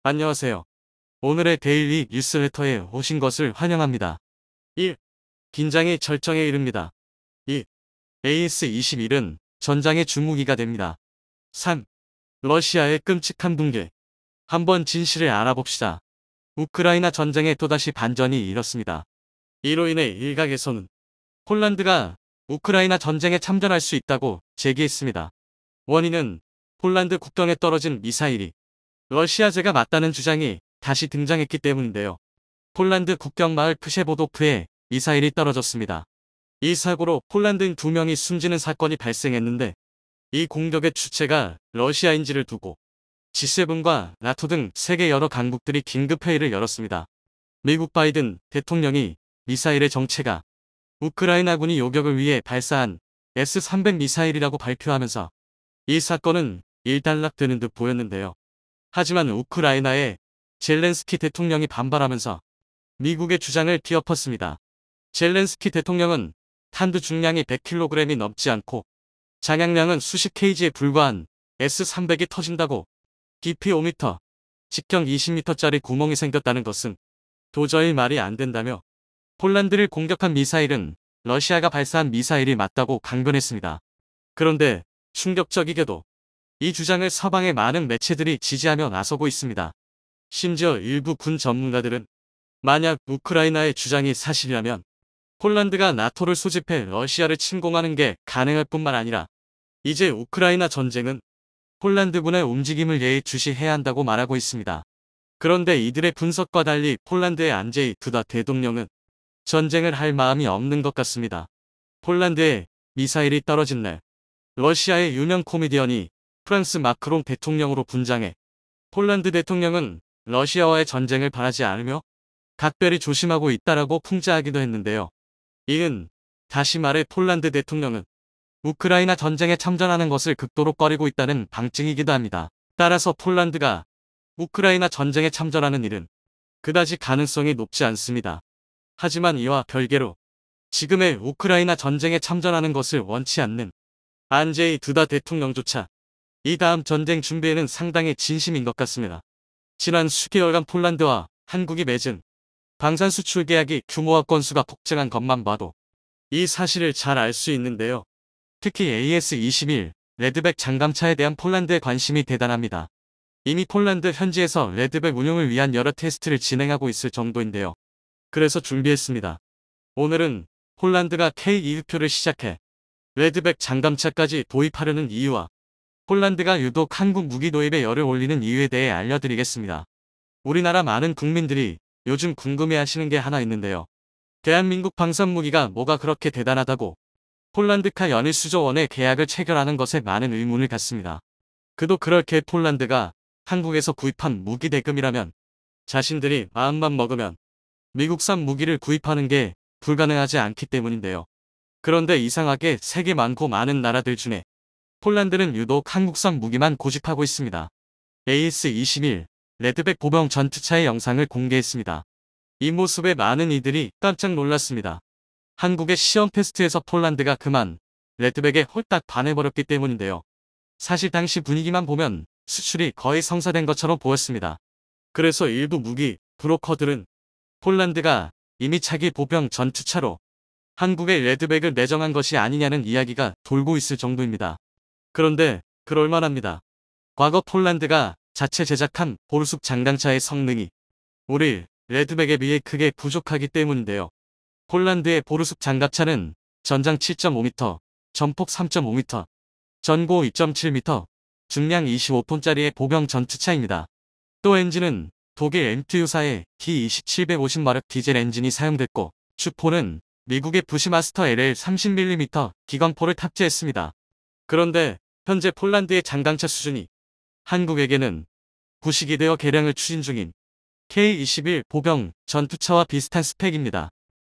안녕하세요. 오늘의 데일리 뉴스레터에 오신 것을 환영합니다. 1. 긴장이 절정에 이릅니다. 2. AS-21은 전장의 주무기가 됩니다. 3. 러시아의 끔찍한 붕괴. 한번 진실을 알아봅시다. 우크라이나 전쟁에 또다시 반전이 일었습니다. 이로 인해 일각에서는 폴란드가 우크라이나 전쟁에 참전할 수 있다고 제기했습니다. 원인은 폴란드 국경에 떨어진 미사일이 러시아제가 맞다는 주장이 다시 등장했기 때문인데요. 폴란드 국경 마을 프셰보도프에 미사일이 떨어졌습니다. 이 사고로 폴란드인 2명이 숨지는 사건이 발생했는데 이 공격의 주체가 러시아인지를 두고 G7과 나토 등 세계 여러 강국들이 긴급회의를 열었습니다. 미국 바이든 대통령이 미사일의 정체가 우크라이나군이 요격을 위해 발사한 S-300 미사일이라고 발표하면서 이 사건은 일단락되는 듯 보였는데요. 하지만 우크라이나의 젤렌스키 대통령이 반발하면서 미국의 주장을 뒤엎었습니다. 젤렌스키 대통령은 탄두 중량이 100kg이 넘지 않고 장약량은 수십 kg에 불과한 S-300이 터진다고 깊이 5m, 직경 20m짜리 구멍이 생겼다는 것은 도저히 말이 안 된다며 폴란드를 공격한 미사일은 러시아가 발사한 미사일이 맞다고 강변했습니다. 그런데 충격적이게도 이 주장을 서방의 많은 매체들이 지지하며 나서고 있습니다. 심지어 일부 군 전문가들은 만약 우크라이나의 주장이 사실이라면 폴란드가 나토를 소집해 러시아를 침공하는 게 가능할 뿐만 아니라 이제 우크라이나 전쟁은 폴란드군의 움직임을 예의주시해야 한다고 말하고 있습니다. 그런데 이들의 분석과 달리 폴란드의 안제이 두다 대통령은 전쟁을 할 마음이 없는 것 같습니다. 폴란드에 미사일이 떨어진 날 러시아의 유명 코미디언이 프랑스 마크롱 대통령으로 분장해 폴란드 대통령은 러시아와의 전쟁을 바라지 않으며 각별히 조심하고 있다라고 풍자하기도 했는데요. 이은 다시 말해 폴란드 대통령은 우크라이나 전쟁에 참전하는 것을 극도로 꺼리고 있다는 방증이기도 합니다. 따라서 폴란드가 우크라이나 전쟁에 참전하는 일은 그다지 가능성이 높지 않습니다. 하지만 이와 별개로 지금의 우크라이나 전쟁에 참전하는 것을 원치 않는 안제이 두다 대통령조차 이 다음 전쟁 준비에는 상당히 진심인 것 같습니다. 지난 수개월간 폴란드와 한국이 맺은 방산 수출 계약이 규모와 건수가 폭증한 것만 봐도 이 사실을 잘 알 수 있는데요. 특히 AS-21 레드백 장갑차에 대한 폴란드의 관심이 대단합니다. 이미 폴란드 현지에서 레드백 운용을 위한 여러 테스트를 진행하고 있을 정도인데요. 그래서 준비했습니다. 오늘은 폴란드가 K-2흡표를 시작해 레드백 장갑차까지 도입하려는 이유와 폴란드가 유독 한국 무기 도입에 열을 올리는 이유에 대해 알려드리겠습니다. 우리나라 많은 국민들이 요즘 궁금해하시는 게 하나 있는데요. 대한민국 방산무기가 뭐가 그렇게 대단하다고 폴란드카 연일 수조 원의 계약을 체결하는 것에 많은 의문을 갖습니다. 그도 그렇게 폴란드가 한국에서 구입한 무기 대금이라면 자신들이 마음만 먹으면 미국산 무기를 구입하는 게 불가능하지 않기 때문인데요. 그런데 이상하게 세계 많고 많은 나라들 중에 폴란드는 유독 한국산 무기만 고집하고 있습니다. AS-21 레드백 보병 전투차의 영상을 공개했습니다. 이 모습에 많은 이들이 깜짝 놀랐습니다. 한국의 시험 테스트에서 폴란드가 그만 레드백에 홀딱 반해버렸기 때문인데요. 사실 당시 분위기만 보면 수출이 거의 성사된 것처럼 보였습니다. 그래서 일부 무기 브로커들은 폴란드가 이미 차기 보병 전투차로 한국에 레드백을 내정한 것이 아니냐는 이야기가 돌고 있을 정도입니다. 그런데 그럴만합니다. 과거 폴란드가 자체 제작한 보르숙 장갑차의 성능이 우리 레드백에 비해 크게 부족하기 때문인데요. 폴란드의 보르숙 장갑차는 전장 7.5m, 전폭 3.5m, 전고 2.7m, 중량 25톤짜리의 보병 전투차입니다. 또 엔진은 독일 MTU사의 D2750마력 디젤 엔진이 사용됐고 주포는 미국의 부시마스터 LL 30mm 기관포를 탑재했습니다. 그런데 현재 폴란드의 장갑차 수준이 한국에게는 부식이 되어 개량을 추진 중인 K-21 보병 전투차와 비슷한 스펙입니다.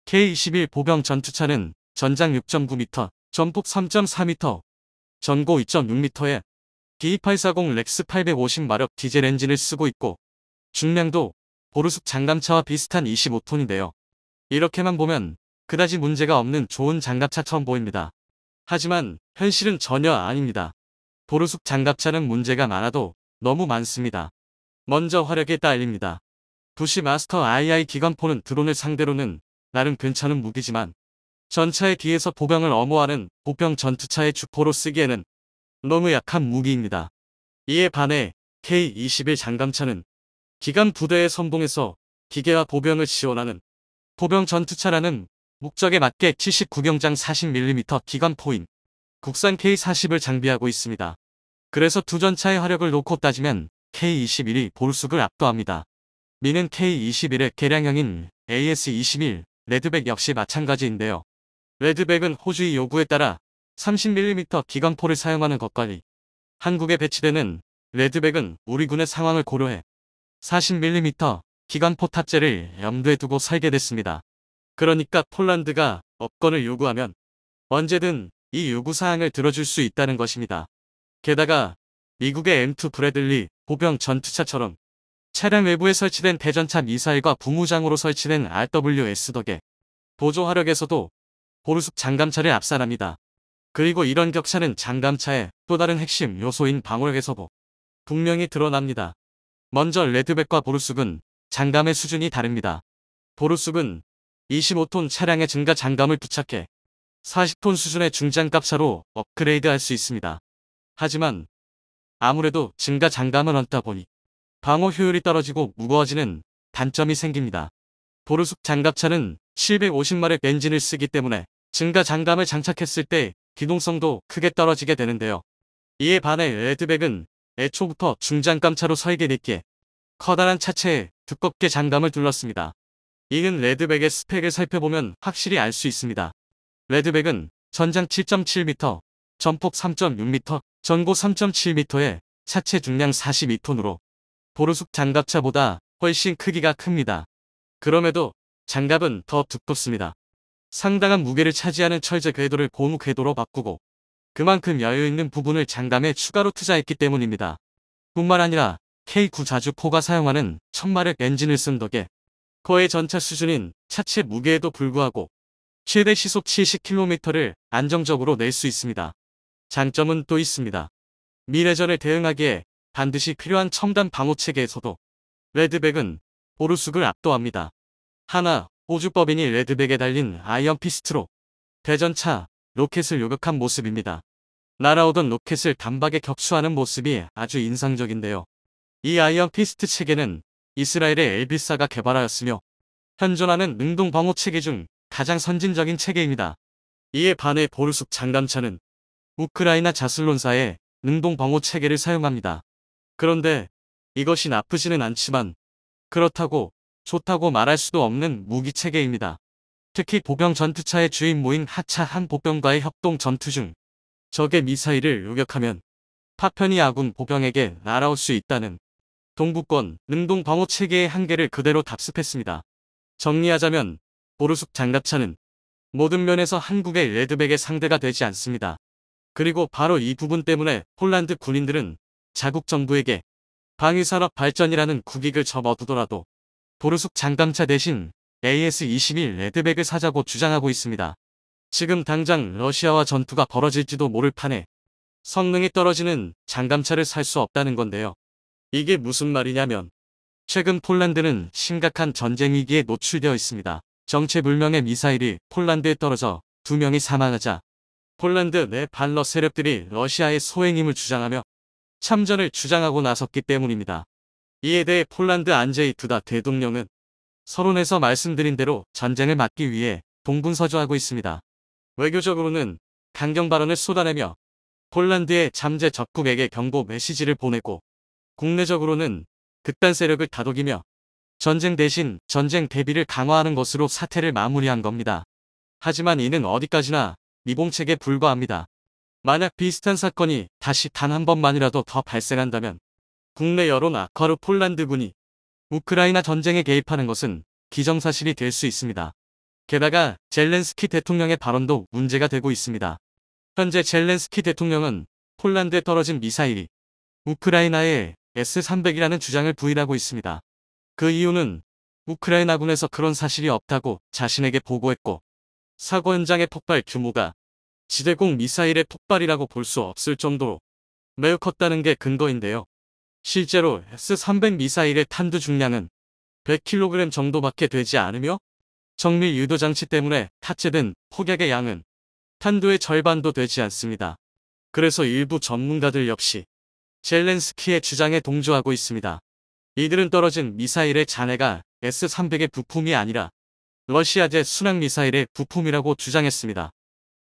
K-21 보병 전투차는 전장 6.9m, 전폭 3.4m, 전고 2.6m에 D2840 렉스 850마력 디젤 엔진을 쓰고 있고 중량도 보르숙 장갑차와 비슷한 25톤인데요. 이렇게만 보면 그다지 문제가 없는 좋은 장갑차처럼 보입니다. 하지만 현실은 전혀 아닙니다. 보르숙 장갑차는 문제가 많아도 너무 많습니다. 먼저 화력에 딸립니다. 부시마스터 II 기관포는 드론을 상대로는 나름 괜찮은 무기지만 전차의 뒤에서 보병을 엄호하는 보병 전투차의 주포로 쓰기에는 너무 약한 무기입니다. 이에 반해 K-21 장갑차는 기관 부대의 선봉에서 기계와 보병을 지원하는 보병 전투차라는 목적에 맞게 79경장 40mm 기관포인 국산 K-40을 장비하고 있습니다. 그래서 두 전차의 화력을 놓고 따지면 K-21이 보르숙을 압도합니다. 미는 K-21의 개량형인 AS-21 레드백 역시 마찬가지인데요. 레드백은 호주의 요구에 따라 30mm 기관포를 사용하는 것과리 한국에 배치되는 레드백은 우리 군의 상황을 고려해 40mm 기관포 탑재를 염두에 두고 설계됐습니다. 그러니까 폴란드가 업권을 요구하면 언제든 이 요구사항을 들어줄 수 있다는 것입니다. 게다가 미국의 M2 브래들리 보병 전투차처럼 차량 외부에 설치된 대전차 미사일과 부무장으로 설치된 RWS 덕에 보조 화력에서도 보르숙 장갑차를 압살합니다. 그리고 이런 격차는 장갑차의 또 다른 핵심 요소인 방어력에서도 분명히 드러납니다. 먼저 레드백과 보르숙은 장갑의 수준이 다릅니다. 보르숙은 25톤 차량에 증가 장갑을 부착해 40톤 수준의 중장갑차로 업그레이드할 수 있습니다. 하지만 아무래도 증가 장갑을 얹다 보니 방어 효율이 떨어지고 무거워지는 단점이 생깁니다. 보르숙 장갑차는 750마력 엔진을 쓰기 때문에 증가 장갑을 장착했을 때 기동성도 크게 떨어지게 되는데요. 이에 반해 레드백은 애초부터 중장갑차로 설계됐기에 커다란 차체에 두껍게 장갑을 둘렀습니다. 이는 레드백의 스펙을 살펴보면 확실히 알 수 있습니다. 레드백은 전장 7.7m, 전폭 3.6m, 전고 3.7m에 차체 중량 42톤으로 보르숙 장갑차보다 훨씬 크기가 큽니다. 그럼에도 장갑은 더 두껍습니다. 상당한 무게를 차지하는 철제 궤도를 고무 궤도로 바꾸고 그만큼 여유있는 부분을 장갑에 추가로 투자했기 때문입니다. 뿐만 아니라 K9 자주포가 사용하는 1000마력 엔진을 쓴 덕에 거의 전차 수준인 차체 무게에도 불구하고 최대 시속 70km를 안정적으로 낼 수 있습니다. 장점은 또 있습니다. 미래전에 대응하기에 반드시 필요한 첨단 방호체계에서도 레드백은 보르숙을 압도합니다. 하나, 호주법인이 레드백에 달린 아이언 피스트로 대전차 로켓을 요격한 모습입니다. 날아오던 로켓을 단박에 격추하는 모습이 아주 인상적인데요. 이 아이언 피스트 체계는 이스라엘의 엘비사가 개발하였으며 현존하는 능동 방호 체계 중 가장 선진적인 체계입니다. 이에 반해 보르숙 장갑차는 우크라이나 자슬론사의 능동 방호 체계를 사용합니다. 그런데 이것이 나쁘지는 않지만 그렇다고 좋다고 말할 수도 없는 무기 체계입니다. 특히 보병 전투차의 주임무인 하차 한 보병과의 협동 전투 중 적의 미사일을 요격하면 파편이 아군 보병에게 날아올 수 있다는 동부권 능동 방호 체계의 한계를 그대로 답습했습니다. 정리하자면 보르숙 장갑차는 모든 면에서 한국의 레드백의 상대가 되지 않습니다. 그리고 바로 이 부분 때문에 폴란드 군인들은 자국 정부에게 방위산업 발전이라는 국익을 접어두더라도 보르숙 장갑차 대신 AS-21 레드백을 사자고 주장하고 있습니다. 지금 당장 러시아와 전투가 벌어질지도 모를 판에 성능이 떨어지는 장갑차를 살 수 없다는 건데요. 이게 무슨 말이냐면 최근 폴란드는 심각한 전쟁 위기에 노출되어 있습니다. 정체불명의 미사일이 폴란드에 떨어져 2명이 사망하자 폴란드 내 반러 세력들이 러시아의 소행임을 주장하며 참전을 주장하고 나섰기 때문입니다. 이에 대해 폴란드 안제이 두다 대통령은 서론에서 말씀드린 대로 전쟁을 막기 위해 동분서주하고 있습니다. 외교적으로는 강경 발언을 쏟아내며 폴란드의 잠재 적국에게 경고 메시지를 보내고 국내적으로는 극단 세력을 다독이며 전쟁 대신 전쟁 대비를 강화하는 것으로 사태를 마무리한 겁니다. 하지만 이는 어디까지나 미봉책에 불과합니다. 만약 비슷한 사건이 다시 단 한 번만이라도 더 발생한다면 국내 여론 악화로 폴란드군이 우크라이나 전쟁에 개입하는 것은 기정사실이 될 수 있습니다. 게다가 젤렌스키 대통령의 발언도 문제가 되고 있습니다. 현재 젤렌스키 대통령은 폴란드에 떨어진 미사일이 우크라이나의 S-300이라는 주장을 부인하고 있습니다. 그 이유는 우크라이나군에서 그런 사실이 없다고 자신에게 보고했고 사고 현장의 폭발 규모가 지대공 미사일의 폭발이라고 볼 수 없을 정도로 매우 컸다는 게 근거인데요. 실제로 S-300 미사일의 탄두 중량은 100kg 정도밖에 되지 않으며 정밀 유도 장치 때문에 탑재된 폭약의 양은 탄두의 절반도 되지 않습니다. 그래서 일부 전문가들 역시 젤렌스키의 주장에 동조하고 있습니다. 이들은 떨어진 미사일의 잔해가 S-300의 부품이 아니라 러시아제 순항미사일의 부품이라고 주장했습니다.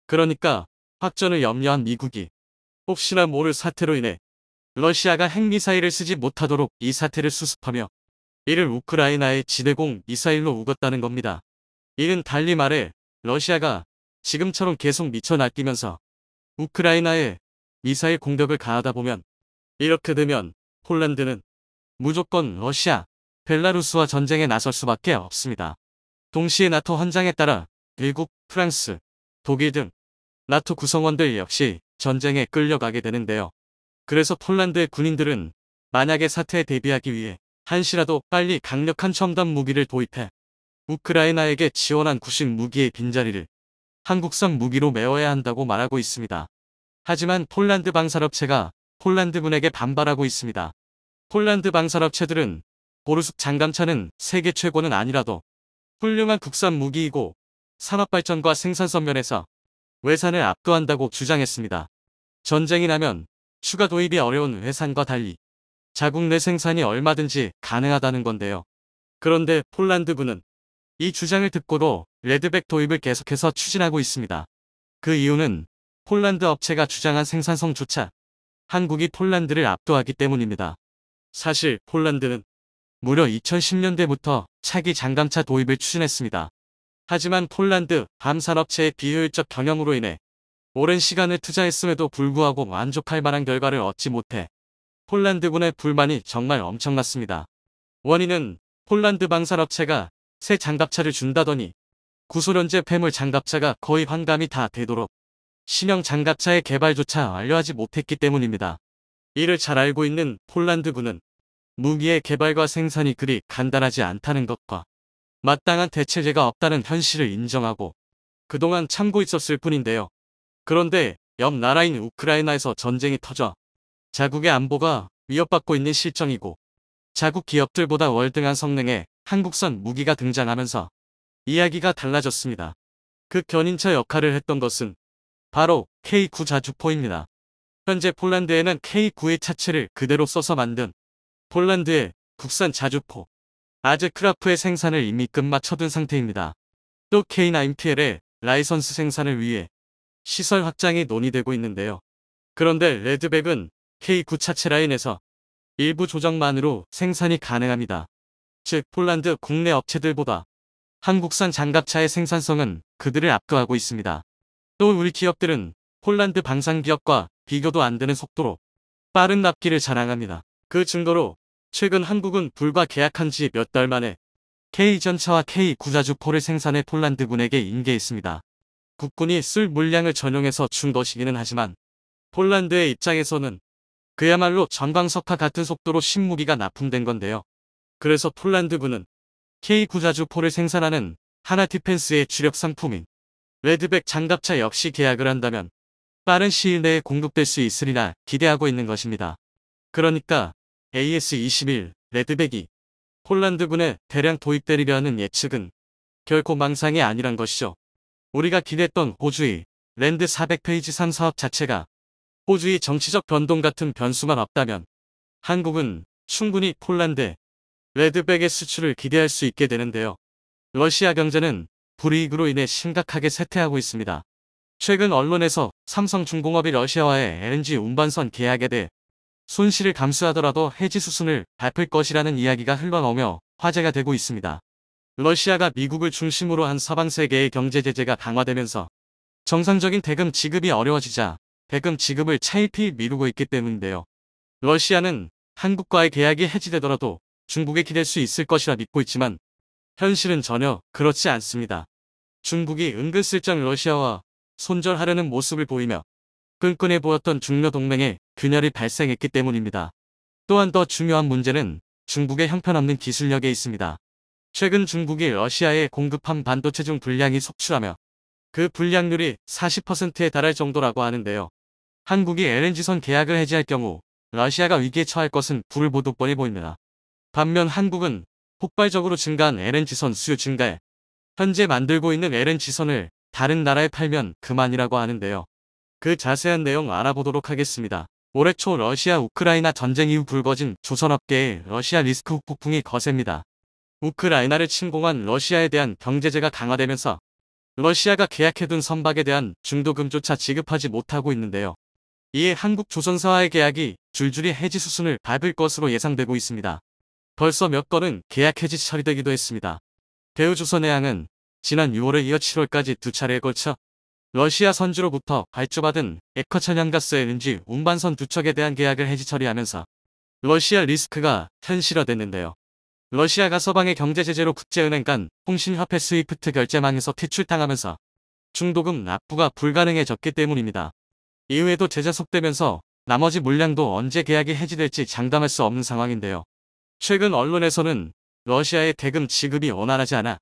그러니까 확전을 염려한 미국이 혹시나 모를 사태로 인해 러시아가 핵미사일을 쓰지 못하도록 이 사태를 수습하며 이를 우크라이나의 지대공 미사일로 우겼다는 겁니다. 이는 달리 말해 러시아가 지금처럼 계속 미쳐 날뛰면서 우크라이나에 미사일 공격을 가하다 보면 이렇게 되면 폴란드는 무조건 러시아, 벨라루스와 전쟁에 나설 수밖에 없습니다. 동시에 나토 헌장에 따라 미국, 프랑스, 독일 등 나토 구성원들 역시 전쟁에 끌려가게 되는데요. 그래서 폴란드의 군인들은 만약의 사태에 대비하기 위해 한시라도 빨리 강력한 첨단 무기를 도입해 우크라이나에게 지원한 구식 무기의 빈자리를 한국산 무기로 메워야 한다고 말하고 있습니다. 하지만 폴란드 방산업체가 폴란드군에게 반발하고 있습니다. 폴란드 방산업체들은 보르숙 장갑차는 세계 최고는 아니라도 훌륭한 국산 무기이고 산업발전과 생산성 면에서 외산을 압도한다고 주장했습니다. 전쟁이 나면 추가 도입이 어려운 외산과 달리 자국 내 생산이 얼마든지 가능하다는 건데요. 그런데 폴란드군은 이 주장을 듣고도 레드백 도입을 계속해서 추진하고 있습니다. 그 이유는 폴란드 업체가 주장한 생산성조차 한국이 폴란드를 압도하기 때문입니다. 사실 폴란드는 무려 2010년대부터 차기 장갑차 도입을 추진했습니다. 하지만 폴란드 밤산업체의 비효율적 경영으로 인해 오랜 시간을 투자했음에도 불구하고 만족할 만한 결과를 얻지 못해 폴란드군의 불만이 정말 엄청났습니다. 원인은 폴란드 방산업체가 새 장갑차를 준다더니 구소련제 폐물 장갑차가 거의 환감이 다 되도록 신형 장갑차의 개발조차 완료하지 못했기 때문입니다. 이를 잘 알고 있는 폴란드군은 무기의 개발과 생산이 그리 간단하지 않다는 것과 마땅한 대체제가 없다는 현실을 인정하고 그동안 참고 있었을 뿐인데요. 그런데 옆 나라인 우크라이나에서 전쟁이 터져 자국의 안보가 위협받고 있는 실정이고 자국 기업들보다 월등한 성능의 한국산 무기가 등장하면서 이야기가 달라졌습니다. 그 견인차 역할을 했던 것은 바로 K9 자주포입니다. 현재 폴란드에는 K9의 차체를 그대로 써서 만든 폴란드의 국산 자주포 아즈크라프의 생산을 이미 끝마쳐둔 상태입니다. 또 K9PL의 라이선스 생산을 위해 시설 확장이 논의되고 있는데요. 그런데 레드백은 K9 차체 라인에서 일부 조정만으로 생산이 가능합니다. 즉 폴란드 국내 업체들보다 한국산 장갑차의 생산성은 그들을 압도하고 있습니다. 또 우리 기업들은 폴란드 방산기업과 비교도 안 되는 속도로 빠른 납기를 자랑합니다. 그 증거로 최근 한국은 불과 계약한 지 몇 달 만에 K전차와 K9 자주포를 생산해 폴란드군에게 인계했습니다. 국군이 쓸 물량을 전용해서 준 것이기는 하지만 폴란드의 입장에서는 그야말로 전광석과 같은 속도로 신무기가 납품된 건데요. 그래서 폴란드군은 K9 자주포를 생산하는 하나디펜스의 주력 상품인 레드백 장갑차 역시 계약을 한다면 빠른 시일 내에 공급될 수 있으리라 기대하고 있는 것입니다. 그러니까 AS-21 레드백이 폴란드군에 대량 도입되리려 하는 예측은 결코 망상이 아니란 것이죠. 우리가 기대했던 호주의 랜드 400페이지3 사업 자체가 호주의 정치적 변동 같은 변수만 없다면 한국은 충분히 폴란드에 레드백의 수출을 기대할 수 있게 되는데요. 러시아 경제는 불이익으로 인해 심각하게 쇠퇴하고 있습니다. 최근 언론에서 삼성중공업이 러시아와의 LNG 운반선 계약에 대해 손실을 감수하더라도 해지 수순을 밟을 것이라는 이야기가 흘러나오며 화제가 되고 있습니다. 러시아가 미국을 중심으로 한 서방 세계의 경제 제재가 강화되면서 정상적인 대금 지급이 어려워지자 대금 지급을 차일피일 미루고 있기 때문인데요. 러시아는 한국과의 계약이 해지되더라도 중국에 기댈 수 있을 것이라 믿고 있지만 현실은 전혀 그렇지 않습니다. 중국이 은근슬쩍 러시아와 손절하려는 모습을 보이며 끈끈해 보였던 중러 동맹에 균열이 발생했기 때문입니다. 또한 더 중요한 문제는 중국의 형편없는 기술력에 있습니다. 최근 중국이 러시아에 공급한 반도체 중 불량이 속출하며 그 불량률이 40%에 달할 정도라고 하는데요. 한국이 LNG선 계약을 해지할 경우 러시아가 위기에 처할 것은 불을 보듯 뻔히 보입니다. 반면 한국은 폭발적으로 증가한 LNG선 수요 증가에 현재 만들고 있는 LNG선을 다른 나라에 팔면 그만이라고 하는데요. 그 자세한 내용 알아보도록 하겠습니다. 올해 초 러시아 우크라이나 전쟁 이후 불거진 조선업계의 러시아 리스크 후폭풍이 거셉니다. 우크라이나를 침공한 러시아에 대한 경제제가 강화되면서 러시아가 계약해둔 선박에 대한 중도금조차 지급하지 못하고 있는데요. 이에 한국 조선사와의 계약이 줄줄이 해지 수순을 밟을 것으로 예상되고 있습니다. 벌써 몇 건은 계약 해지 처리되기도 했습니다. 대우조선해양은 지난 6월에 이어 7월까지 두 차례에 걸쳐 러시아 선주로부터 발주받은 액화천연가스 LNG 운반선 두 척에 대한 계약을 해지 처리하면서 러시아 리스크가 현실화됐는데요. 러시아가 서방의 경제제재로 국제은행 간 통신화폐 스위프트 결제망에서 퇴출당하면서 중도금 납부가 불가능해졌기 때문입니다. 이후에도 제재 속되면서 나머지 물량도 언제 계약이 해지될지 장담할 수 없는 상황인데요. 최근 언론에서는 러시아의 대금 지급이 원활하지 않아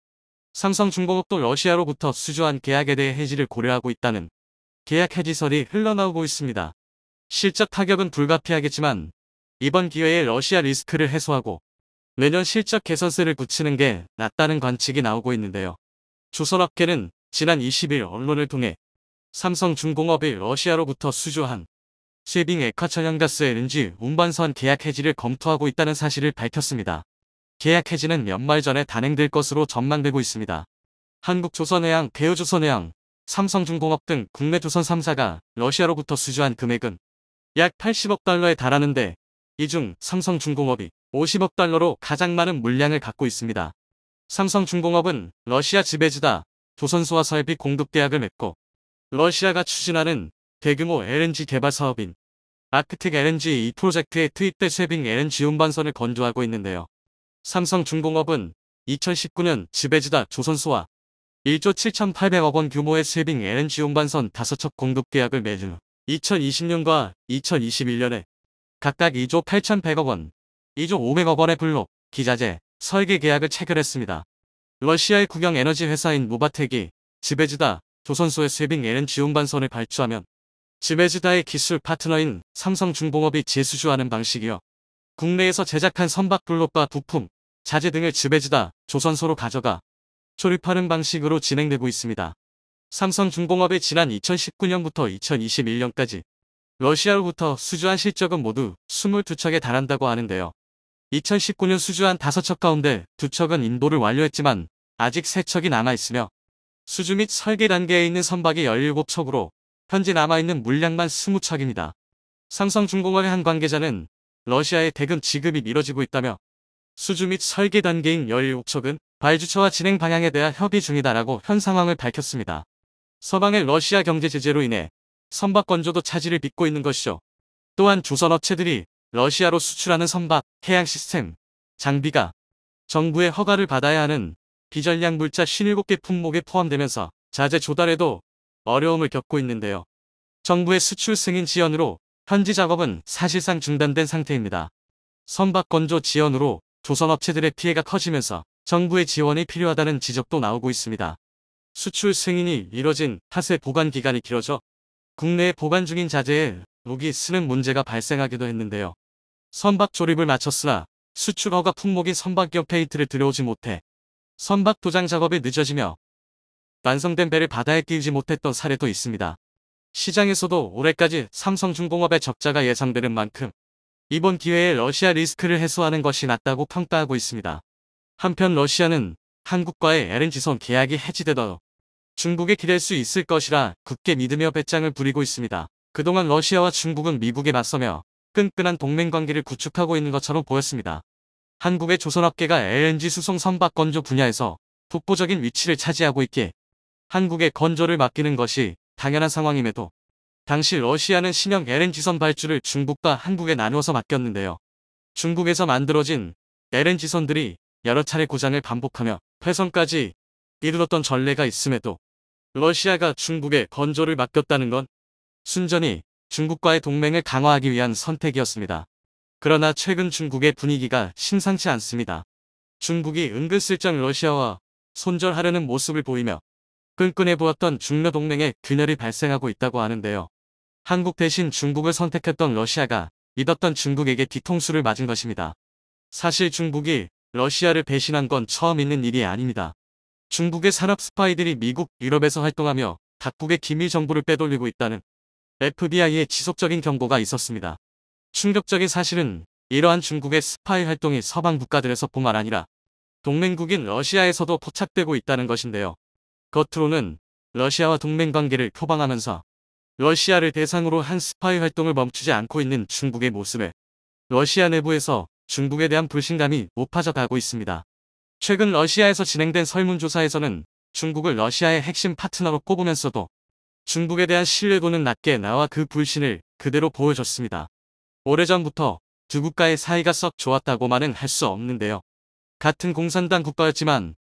삼성중공업도 러시아로부터 수주한 계약에 대해 해지를 고려하고 있다는 계약 해지설이 흘러나오고 있습니다. 실적 타격은 불가피하겠지만 이번 기회에 러시아 리스크를 해소하고 내년 실적 개선세를 붙이는 게 낫다는 관측이 나오고 있는데요. 조선업계는 지난 20일 언론을 통해 삼성중공업이 러시아로부터 수주한 쉐빙 액화천연가스 LNG 운반선 계약 해지를 검토하고 있다는 사실을 밝혔습니다. 계약 해지는 연말 전에 단행될 것으로 전망되고 있습니다. 한국조선해양, 대우조선해양, 삼성중공업 등 국내 조선 3사가 러시아로부터 수주한 금액은 약 80억 달러에 달하는데 이 중 삼성중공업이 50억 달러로 가장 많은 물량을 갖고 있습니다. 삼성중공업은 러시아 지베즈다 조선소와 설비 공급 계약을 맺고 러시아가 추진하는 대규모 LNG 개발 사업인 아크틱 LNG 이 프로젝트에 투입돼 쉐빙 LNG 운반선을 건조하고 있는데요. 삼성중공업은 2019년 지베즈다 조선소와 1조 7,800억 원 규모의 쉐빙 LNG 운반선 5척 공급 계약을 맺은 후 2020년과 2021년에 각각 2조 8,100억 원, 2조 500억 원의 블록, 기자재, 설계 계약을 체결했습니다. 러시아의 국영 에너지 회사인 무바텍이 지베즈다 조선소의 쉐빙 LNG 운반선을 발주하면 지베즈다의 기술 파트너인 삼성중공업이 재수주하는 방식이요. 국내에서 제작한 선박 블록과 부품, 자재 등을 지베즈다 조선소로 가져가 조립하는 방식으로 진행되고 있습니다. 삼성중공업이 지난 2019년부터 2021년까지 러시아로부터 수주한 실적은 모두 22척에 달한다고 하는데요. 2019년 수주한 5척 가운데 2척은 인도를 완료했지만 아직 3척이 남아있으며 수주 및 설계 단계에 있는 선박이 17척으로 현재 남아있는 물량만 20척입니다. 삼성중공업의 한 관계자는 러시아의 대금 지급이 미뤄지고 있다며 수주 및 설계 단계인 17척은 발주처와 진행 방향에 대한 협의 중이다라고 현 상황을 밝혔습니다. 서방의 러시아 경제 제재로 인해 선박 건조도 차질을 빚고 있는 것이죠. 또한 조선업체들이 러시아로 수출하는 선박, 해양 시스템, 장비가 정부의 허가를 받아야 하는 비전량 물자 57개 품목에 포함되면서 자재 조달에도 어려움을 겪고 있는데요. 정부의 수출 승인 지연으로 현지 작업은 사실상 중단된 상태입니다. 선박 건조 지연으로 조선업체들의 피해가 커지면서 정부의 지원이 필요하다는 지적도 나오고 있습니다. 수출 승인이 이뤄진 탓에 보관 기간이 길어져 국내에 보관 중인 자재에 룩이 쓰는 문제가 발생하기도 했는데요. 선박 조립을 마쳤으나 수출 허가 품목인 선박용 페인트를 들여오지 못해 선박 도장 작업이 늦어지며 완성된 배를 바다에 띄우지 못했던 사례도 있습니다. 시장에서도 올해까지 삼성중공업의 적자가 예상되는 만큼 이번 기회에 러시아 리스크를 해소하는 것이 낫다고 평가하고 있습니다. 한편 러시아는 한국과의 LNG선 계약이 해지되더라도 중국에 기댈 수 있을 것이라 굳게 믿으며 배짱을 부리고 있습니다. 그동안 러시아와 중국은 미국에 맞서며 끈끈한 동맹관계를 구축하고 있는 것처럼 보였습니다. 한국의 조선업계가 LNG 수송 선박 건조 분야에서 독보적인 위치를 차지하고 있기에 한국의 건조를 맡기는 것이 당연한 상황임에도 당시 러시아는 신형 LNG선 발주를 중국과 한국에 나누어서 맡겼는데요. 중국에서 만들어진 LNG선들이 여러 차례 고장을 반복하며 폐선까지 이르렀던 전례가 있음에도 러시아가 중국에 건조를 맡겼다는 건 순전히 중국과의 동맹을 강화하기 위한 선택이었습니다. 그러나 최근 중국의 분위기가 심상치 않습니다. 중국이 은근슬쩍 러시아와 손절하려는 모습을 보이며 끈끈해 보였던 중러 동맹에 균열이 발생하고 있다고 하는데요. 한국 대신 중국을 선택했던 러시아가 믿었던 중국에게 뒤통수를 맞은 것입니다. 사실 중국이 러시아를 배신한 건 처음 있는 일이 아닙니다. 중국의 산업 스파이들이 미국, 유럽에서 활동하며 각국의 기밀 정보를 빼돌리고 있다는 FBI의 지속적인 경고가 있었습니다. 충격적인 사실은 이러한 중국의 스파이 활동이 서방 국가들에서뿐만 아니라 동맹국인 러시아에서도 포착되고 있다는 것인데요. 겉으로는 러시아와 동맹관계를 표방하면서 러시아를 대상으로 한 스파이 활동을 멈추지 않고 있는 중국의 모습에 러시아 내부에서 중국에 대한 불신감이 높아져 가고 있습니다. 최근 러시아에서 진행된 설문조사에서는 중국을 러시아의 핵심 파트너로 꼽으면서도 중국에 대한 신뢰도는 낮게 나와 그 불신을 그대로 보여줬습니다. 오래전부터 두 국가의 사이가 썩 좋았다고만은 할 수 없는데요. 같은 공산당 국가였지만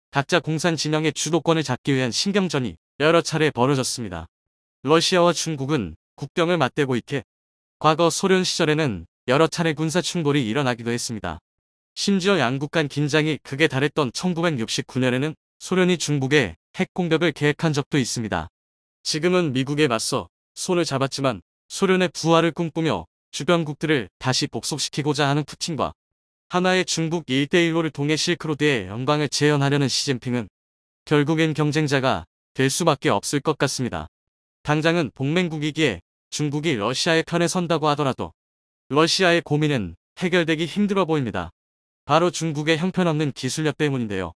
각자 공산 진영의 주도권을 잡기 위한 신경전이 여러 차례 벌어졌습니다. 러시아와 중국은 국경을 맞대고 있게 과거 소련 시절에는 여러 차례 군사 충돌이 일어나기도 했습니다. 심지어 양국 간 긴장이 극에 달했던 1969년에는 소련이 중국에 핵 공격을 계획한 적도 있습니다. 지금은 미국에 맞서 손을 잡았지만 소련의 부활을 꿈꾸며 주변국들을 다시 복속시키고자 하는 푸틴과 하나의 중국 1대1로를 통해 실크로드의 영광을 재현하려는 시진핑은 결국엔 경쟁자가 될 수밖에 없을 것 같습니다. 당장은 동맹국이기에 중국이 러시아의 편에 선다고 하더라도 러시아의 고민은 해결되기 힘들어 보입니다. 바로 중국의 형편없는 기술력 때문인데요.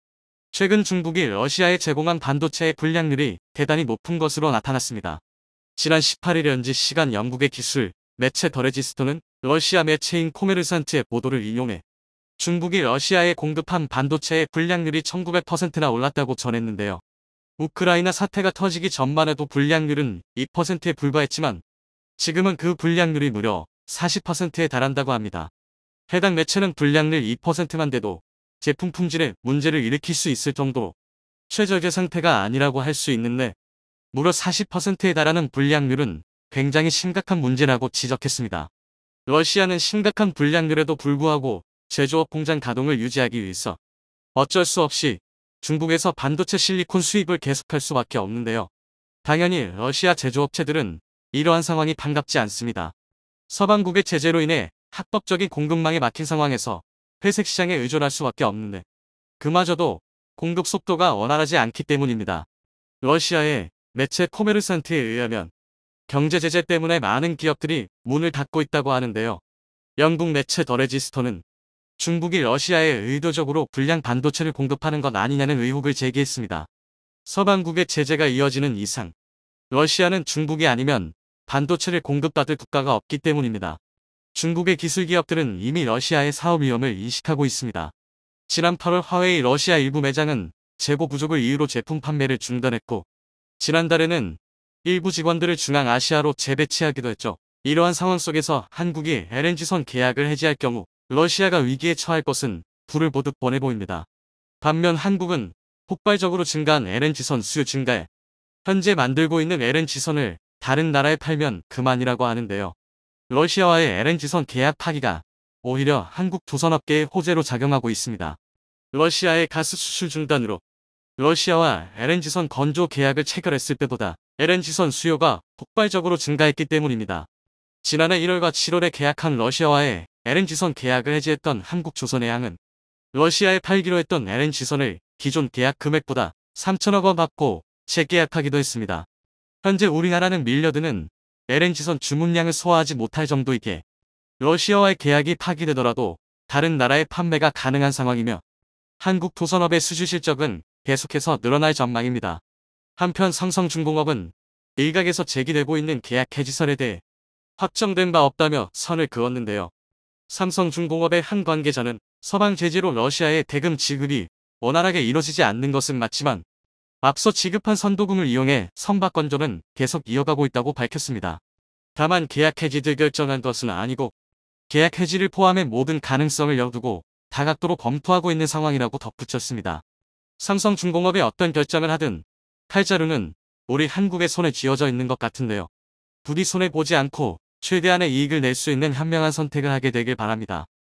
최근 중국이 러시아에 제공한 반도체의 불량률이 대단히 높은 것으로 나타났습니다. 지난 18일 현지 시간 영국의 기술 매체 더 레지스터는 러시아 매체인 코메르산트의 보도를 인용해 중국이 러시아에 공급한 반도체의 불량률이 1900%나 올랐다고 전했는데요. 우크라이나 사태가 터지기 전만 해도 불량률은 2%에 불과했지만 지금은 그 불량률이 무려 40%에 달한다고 합니다. 해당 매체는 불량률 2%만 돼도 제품 품질에 문제를 일으킬 수 있을 정도로 최적의 상태가 아니라고 할 수 있는데 무려 40%에 달하는 불량률은 굉장히 심각한 문제라고 지적했습니다. 러시아는 심각한 불량률에도 불구하고 제조업 공장 가동을 유지하기 위해서 어쩔 수 없이 중국에서 반도체 실리콘 수입을 계속할 수밖에 없는데요. 당연히 러시아 제조업체들은 이러한 상황이 반갑지 않습니다. 서방국의 제재로 인해 합법적인 공급망에 막힌 상황에서 회색 시장에 의존할 수밖에 없는데 그마저도 공급 속도가 원활하지 않기 때문입니다. 러시아의 매체 코메르산트에 의하면 경제 제재 때문에 많은 기업들이 문을 닫고 있다고 하는데요. 영국 매체 더 레지스터는 중국이 러시아에 의도적으로 불량 반도체를 공급하는 것 아니냐는 의혹을 제기했습니다. 서방국의 제재가 이어지는 이상 러시아는 중국이 아니면 반도체를 공급받을 국가가 없기 때문입니다. 중국의 기술 기업들은 이미 러시아의 사업 위험을 인식하고 있습니다. 지난 8월 화웨이 러시아 일부 매장은 재고 부족을 이유로 제품 판매를 중단했고 지난달에는 일부 직원들을 중앙아시아로 재배치하기도 했죠. 이러한 상황 속에서 한국이 LNG선 계약을 해지할 경우 러시아가 위기에 처할 것은 불을 보듯 뻔해 보입니다. 반면 한국은 폭발적으로 증가한 LNG선 수요 증가에 현재 만들고 있는 LNG선을 다른 나라에 팔면 그만이라고 하는데요. 러시아와의 LNG선 계약 파기가 오히려 한국 조선업계의 호재로 작용하고 있습니다. 러시아의 가스 수출 중단으로 러시아와 LNG선 건조 계약을 체결했을 때보다 LNG선 수요가 폭발적으로 증가했기 때문입니다. 지난해 1월과 7월에 계약한 러시아와의 LNG선 계약을 해지했던 한국조선해양은 러시아에 팔기로 했던 LNG선을 기존 계약 금액보다 3천억 원 받고 재계약하기도 했습니다. 현재 우리나라는 밀려드는 LNG선 주문량을 소화하지 못할 정도이기에 러시아와의 계약이 파기되더라도 다른 나라의 판매가 가능한 상황이며 한국 도선업의 수주 실적은 계속해서 늘어날 전망입니다. 한편 삼성중공업은 일각에서 제기되고 있는 계약 해지설에 대해 확정된 바 없다며 선을 그었는데요. 삼성중공업의 한 관계자는 서방 제재로 러시아의 대금 지급이 원활하게 이뤄지지 않는 것은 맞지만 앞서 지급한 선도금을 이용해 선박 건조는 계속 이어가고 있다고 밝혔습니다. 다만 계약 해지를 결정한 것은 아니고 계약 해지를 포함해 모든 가능성을 열두고 다각도로 검토하고 있는 상황이라고 덧붙였습니다. 삼성중공업이 어떤 결정을 하든 칼자루는 우리 한국의 손에 쥐어져 있는 것 같은데요. 부디 손해보지 않고 최대한의 이익을 낼 수 있는 현명한 선택을 하게 되길 바랍니다.